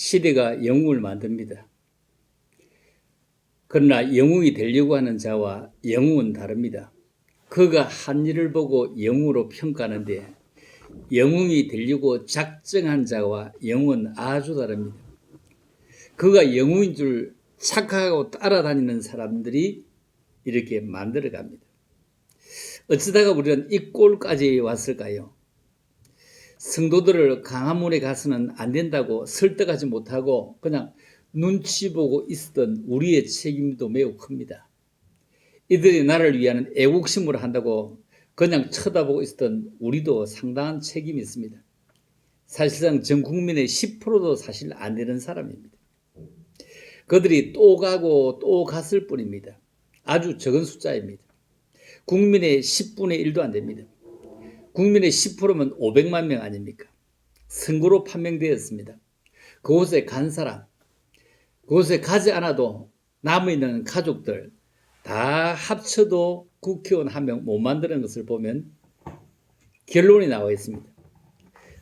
시대가 영웅을 만듭니다. 그러나 영웅이 되려고 하는 자와 영웅은 다릅니다. 그가 한 일을 보고 영웅으로 평가하는데 영웅이 되려고 작정한 자와 영웅은 아주 다릅니다. 그가 영웅인 줄 착각하고 따라다니는 사람들이 이렇게 만들어갑니다. 어쩌다가 우리는 이 꼴까지 왔을까요? 성도들을 강화문에 가서는 안 된다고 설득하지 못하고 그냥 눈치 보고 있었던 우리의 책임도 매우 큽니다. 이들이 나를 위한 애국심을 한다고 그냥 쳐다보고 있었던 우리도 상당한 책임이 있습니다. 사실상 전 국민의 10%도 사실 안 되는 사람입니다. 그들이 또 가고 또 갔을 뿐입니다. 아주 적은 숫자입니다. 국민의 10분의 1도 안 됩니다. 국민의 10%면 500만 명 아닙니까? 선거로 판명되었습니다. 그곳에 간 사람, 그곳에 가지 않아도 남아있는 가족들 다 합쳐도 국회의원 한 명 못 만드는 것을 보면 결론이 나와 있습니다.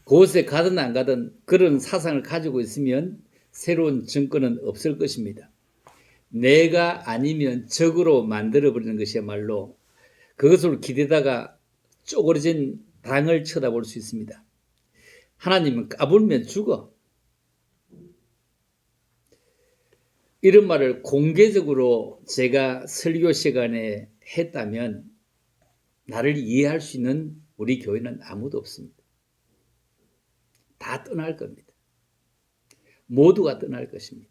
그곳에 가든 안 가든 그런 사상을 가지고 있으면 새로운 정권은 없을 것입니다. 내가 아니면 적으로 만들어버리는 것이야말로 그것을 기대다가 쪼그러진 당을 쳐다볼 수 있습니다. 하나님은 까불면 죽어. 이런 말을 공개적으로 제가 설교 시간에 했다면 나를 이해할 수 있는 우리 교회는 아무도 없습니다. 다 떠날 겁니다. 모두가 떠날 것입니다.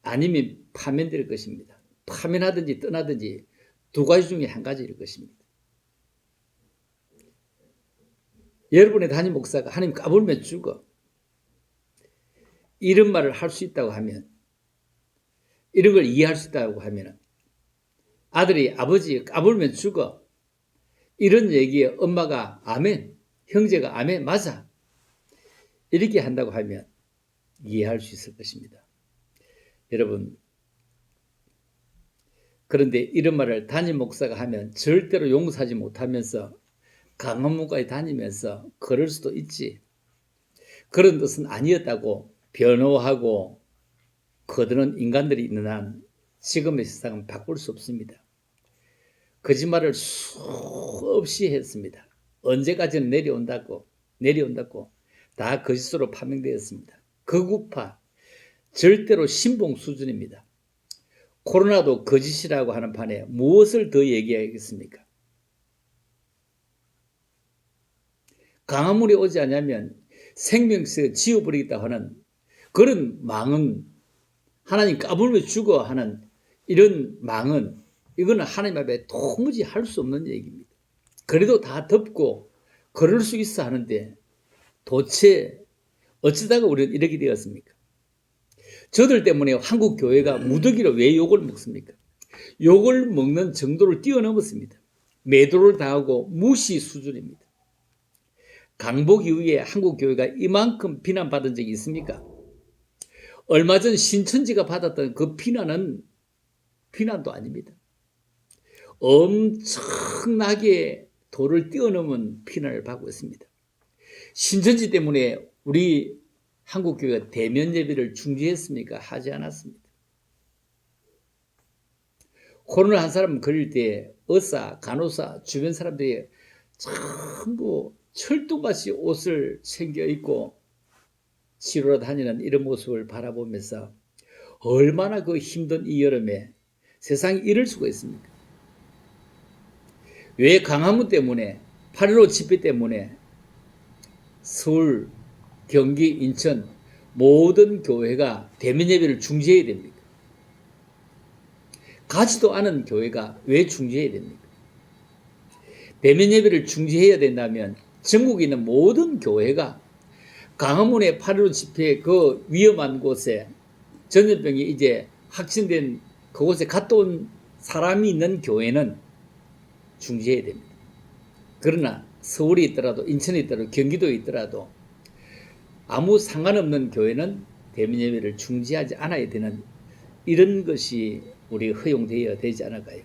아니면 파면될 것입니다. 파면하든지 떠나든지 두 가지 중에 한 가지일 것입니다. 여러분의 담임 목사가 하나님 까불면 죽어. 이런 말을 할 수 있다고 하면, 이런 걸 이해할 수 있다고 하면 아들이 아버지 까불면 죽어. 이런 얘기에 엄마가 아멘, 형제가 아멘, 맞아. 이렇게 한다고 하면 이해할 수 있을 것입니다. 여러분, 그런데 이런 말을 담임 목사가 하면 절대로 용서하지 못하면서 강화문까지 다니면서 그럴 수도 있지. 그런 뜻은 아니었다고 변호하고 거드는 인간들이 있는 한 지금의 세상은 바꿀 수 없습니다. 거짓말을 수없이 했습니다. 언제까지는 내려온다고 다 거짓으로 판명되었습니다. 극우파, 절대로 신봉 수준입니다. 코로나도 거짓이라고 하는 판에 무엇을 더 얘기하겠습니까? 강화문에 오지 않으면 생명세 지워버리겠다고 하는 그런 망은, 하나님 까불면 죽어 하는 이런 망은, 이거는 하나님 앞에 도무지 할 수 없는 얘기입니다. 그래도 다 덮고 그럴 수 있어 하는데 도대체 어쩌다가 우리는 이렇게 되었습니까? 저들 때문에 한국 교회가 무더기로 왜 욕을 먹습니까? 욕을 먹는 정도를 뛰어넘었습니다. 매도를 당하고 무시 수준입니다. 강복 이후에 한국 교회가 이만큼 비난받은 적이 있습니까? 얼마 전 신천지가 받았던 그 비난은 비난도 아닙니다. 엄청나게 도를 뛰어넘은 비난을 받고 있습니다. 신천지 때문에 우리 한국 교회가 대면 예배를 중지했습니까? 하지 않았습니다. 코로나 한 사람 걸릴 때 의사, 간호사, 주변 사람들이 전부 철도같이 옷을 챙겨 입고 치료로 다니는 이런 모습을 바라보면서 얼마나 그 힘든 이 여름에 세상이 이럴 수가 있습니까? 왜 강화문 때문에 8.15 집회 때문에 서울, 경기, 인천 모든 교회가 대면 예배를 중지해야 됩니까? 가지도 않은 교회가 왜 중지해야 됩니까? 대면 예배를 중지해야 된다면 전국에 있는 모든 교회가 강화문의 8.15 집회 그 위험한 곳에 전염병이 이제 확진된 그곳에 갔다 온 사람이 있는 교회는 중지해야 됩니다. 그러나 서울에 있더라도 인천에 있더라도 경기도에 있더라도 아무 상관없는 교회는 대면 예배를 중지하지 않아야 되는 이런 것이 우리 허용되어야 되지 않을까요?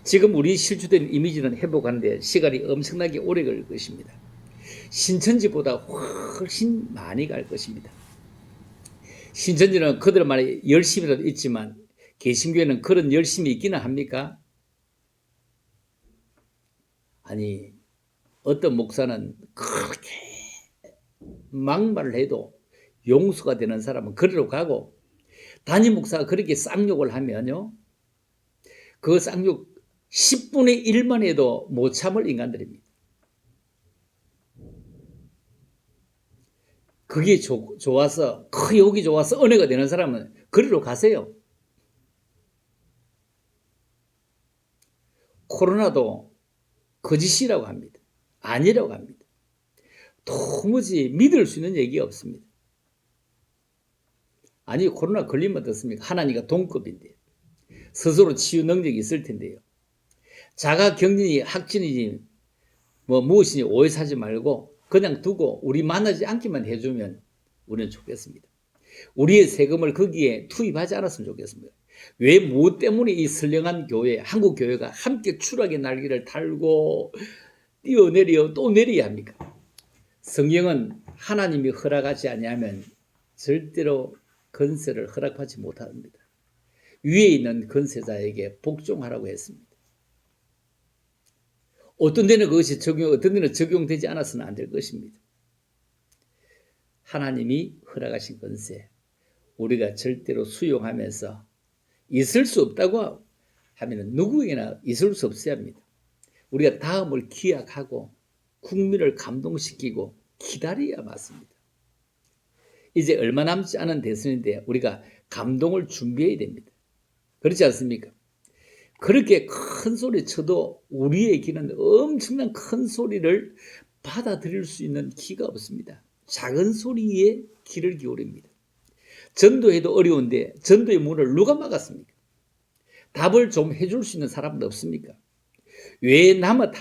지금 우리 실추된 이미지는 회복하는데 시간이 엄청나게 오래 걸릴 것입니다. 신천지보다 훨씬 많이 갈 것입니다. 신천지는 그들 말에 열심이라도 있지만 개신교회는 그런 열심이 있기는 합니까? 아니, 어떤 목사는 그렇게 막말을 해도 용서가 되는 사람은 그리로 가고, 담임 목사가 그렇게 쌍욕을 하면요, 그 쌍욕 10분의 1만 해도 못 참을 인간들입니다. 그게 좋아서, 그 욕이 좋아서 은혜가 되는 사람은 그리로 가세요. 코로나도 거짓이라고 합니다. 아니라고 합니다. 도무지 믿을 수 있는 얘기가 없습니다. 아니, 코로나 걸리면 어떻습니까? 하나님과 동급인데 스스로 치유 능력이 있을 텐데요. 자가격리니 확진이니 무엇이니 오해 사지 말고 그냥 두고 우리 만나지 않기만 해주면 우리는 좋겠습니다. 우리의 세금을 거기에 투입하지 않았으면 좋겠습니다. 왜 무엇 때문에 이 선량한 교회, 한국 교회가 함께 추락의 날개를 달고 뛰어내려 또 내려야 합니까? 성경은 하나님이 허락하지 아니하면 절대로 건세를 허락하지 못합니다. 위에 있는 건세자에게 복종하라고 했습니다. 어떤 데는 그것이 어떤 데는 적용되지 않아서는 안 될 것입니다. 하나님이 허락하신 건세, 우리가 절대로 수용하면서 있을 수 없다고 하면 누구에게나 있을 수 없어야 합니다. 우리가 다음을 기약하고 국민을 감동시키고 기다려야 맞습니다. 이제 얼마 남지 않은 대선인데 우리가 감동을 준비해야 됩니다. 그렇지 않습니까? 그렇게 큰 소리 쳐도 우리의 귀는 엄청난 큰 소리를 받아들일 수 있는 귀가 없습니다. 작은 소리에 귀를 기울입니다. 전도해도 어려운데 전도의 문을 누가 막았습니까? 답을 좀 해줄 수 있는 사람도 없습니까? 왜 나만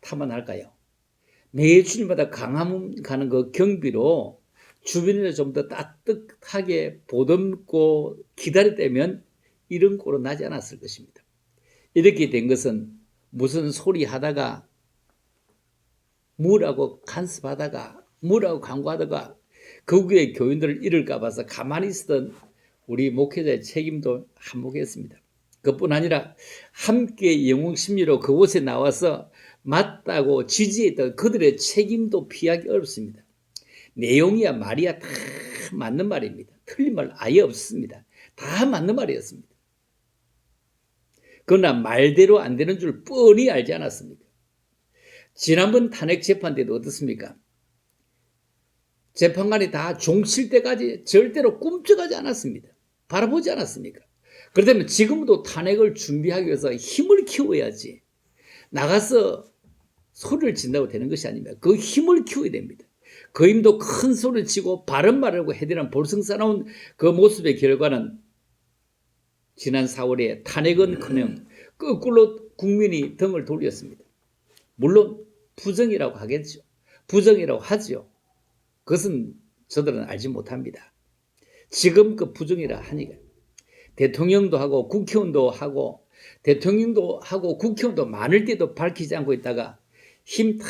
타만할까요? 매 주일마다 강화문 가는 그 경비로 주변에 좀 더 따뜻하게 보듬고 기다렸다면 이런 꼴은 나지 않았을 것입니다. 이렇게 된 것은 무슨 소리 하다가 뭐라고 간섭하다가 뭐라고 광고하다가 거기에 교인들을 잃을까 봐서 가만히 있었던 우리 목회자의 책임도 한몫했습니다. 그뿐 아니라 함께 영웅심리로 그곳에 나와서 맞다고 지지했던 그들의 책임도 피하기 어렵습니다. 내용이야 말이야 다 맞는 말입니다. 틀린 말 아예 없습니다. 다 맞는 말이었습니다. 그러나 말대로 안 되는 줄 뻔히 알지 않았습니까? 지난번 탄핵 재판 때도 어떻습니까? 재판관이 다 종칠 때까지 절대로 꿈쩍하지 않았습니다. 바라보지 않았습니까? 그렇다면 지금도 탄핵을 준비하기 위해서 힘을 키워야지 나가서 소리를 친다고 되는 것이 아닙니다. 그 힘을 키워야 됩니다. 그 힘도 큰 소리를 치고 바른 말하고 해대는 볼썽사나운 그 모습의 결과는 지난 4월에 탄핵은커녕 거꾸로 국민이 등을 돌렸습니다. 물론 부정이라고 하겠죠. 부정이라고 하죠. 그것은 저들은 알지 못합니다. 지금 그 부정이라 하니까 대통령도 하고 국회의원도 하고 대통령도 하고 국회의원도 많을 때도 밝히지 않고 있다가 힘 다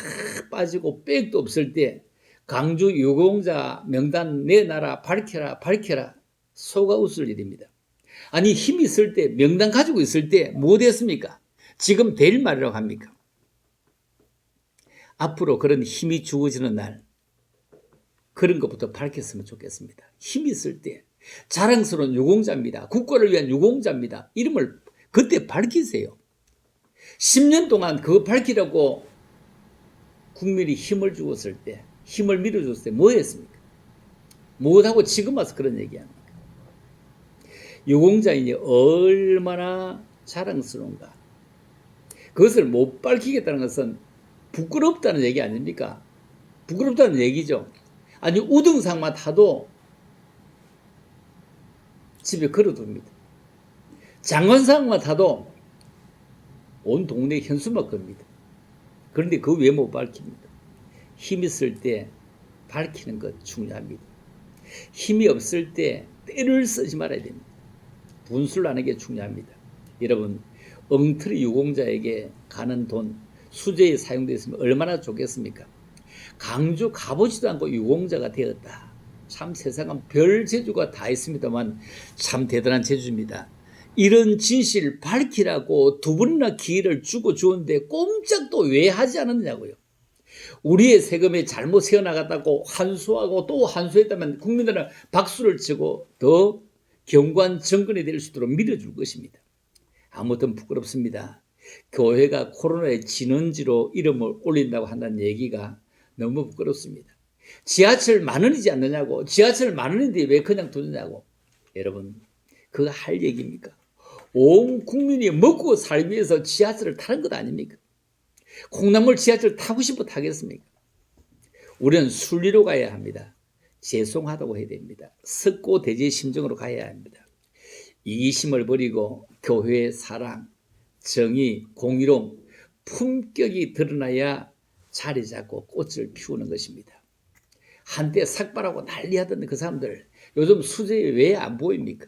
빠지고 백도 없을 때 강주 유공자 명단 내놔라 밝혀라 속아 웃을 일입니다. 아니 힘이 있을 때 명단 가지고 있을 때 뭐 됐습니까? 지금 될 말이라고 합니까? 앞으로 그런 힘이 주어지는 날 그런 것부터 밝혔으면 좋겠습니다. 힘이 있을 때 자랑스러운 유공자입니다. 국가를 위한 유공자입니다. 이름을 그때 밝히세요. 10년 동안 그거 밝히라고 국민이 힘을 주었을 때 힘을 밀어줬을 때 뭐 했습니까? 못하고 지금 와서 그런 얘기합니까? 유공자인이 얼마나 자랑스러운가. 그것을 못 밝히겠다는 것은 부끄럽다는 얘기 아닙니까? 부끄럽다는 얘기죠. 아니 우등상만 타도 집에 걸어둡니다. 장관상만 타도 온 동네 현수막 겁니다. 그런데 그거 왜 못 밝힙니까? 힘 있을 때 밝히는 것 중요합니다. 힘이 없을 때 때를 쓰지 말아야 됩니다. 분수를 하는 게 중요합니다. 여러분 엉터리 유공자에게 가는 돈 수재에 사용되어 있으면 얼마나 좋겠습니까? 강주 가보지도 않고 유공자가 되었다. 참 세상은 별 재주가 다 있습니다만 참 대단한 재주입니다. 이런 진실 밝히라고 두 번이나 기회를 주고 주었는데 꼼짝도 왜 하지 않았느냐고요. 우리의 세금이 잘못 새어나갔다고 환수하고 또 환수했다면 국민들은 박수를 치고 더 경관 정권이 될 수 있도록 밀어줄 것입니다. 아무튼 부끄럽습니다. 교회가 코로나의 진원지로 이름을 올린다고 한다는 얘기가 너무 부끄럽습니다. 지하철 10,000원이지 않느냐고, 지하철 10,000원인데 왜 그냥 두느냐고. 여러분, 그거 할 얘기입니까? 온 국민이 먹고 살기 위해서 지하철을 타는 것 아닙니까? 콩나물 지하철 타고 싶어 타겠습니까? 우리는 순리로 가야 합니다. 죄송하다고 해야 됩니다. 석고대죄 심정으로 가야 합니다. 이기심을 버리고 교회의 사랑, 정의, 공의로움, 품격이 드러나야 자리 잡고 꽃을 피우는 것입니다. 한때 삭발하고 난리하던 그 사람들 요즘 수재에 왜 안 보입니까?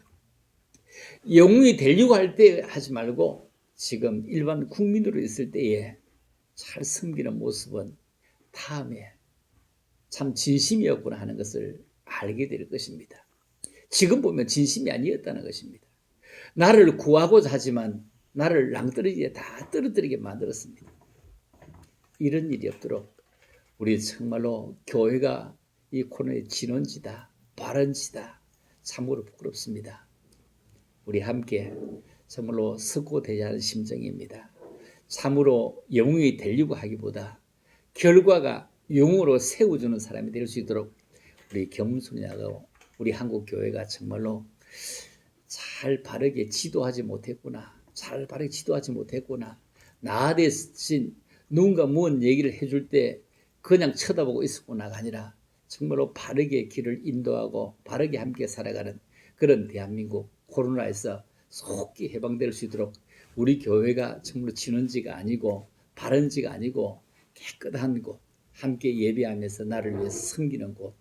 영웅이 되려고 할 때 하지 말고 지금 일반 국민으로 있을 때에 잘 섬기는 모습은 다음에 참 진심이었구나 하는 것을 알게 될 것입니다. 지금 보면 진심이 아니었다는 것입니다. 나를 구하고자 하지만 나를 낭떠러지에 다 떨어뜨리게 만들었습니다. 이런 일이 없도록 우리 정말로 교회가 이 코너의 진원지다, 발원지다, 참으로 부끄럽습니다. 우리 함께 정말로 석고대죄하는 심정입니다. 참으로 영웅이 되려고 하기보다 결과가 영웅으로 세워주는 사람이 될 수 있도록 우리 겸손하고 우리 한국교회가 정말로 잘 바르게 지도하지 못했구나. 잘 바르게 지도하지 못했구나. 나 대신 누군가 무언 얘기를 해줄 때 그냥 쳐다보고 있었구나가 아니라 정말로 바르게 길을 인도하고 바르게 함께 살아가는 그런 대한민국 코로나에서 속히 해방될 수 있도록 우리 교회가 정말로 진원지가 아니고 바른지가 아니고 깨끗한 곳 함께 예배하면서 나를 위해 섬기는 곳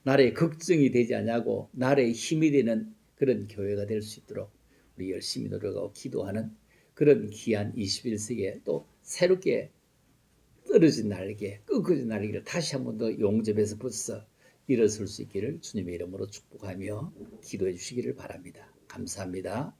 나라의 걱정이 되지 않냐고 나라의 힘이 되는 그런 교회가 될 수 있도록 우리 열심히 노력하고 기도하는 그런 귀한 21세기에 또 새롭게 떨어진 날개, 꺾어진 날개를 다시 한 번 더 용접해서 붙어 일어설 수 있기를 주님의 이름으로 축복하며 기도해 주시기를 바랍니다. 감사합니다.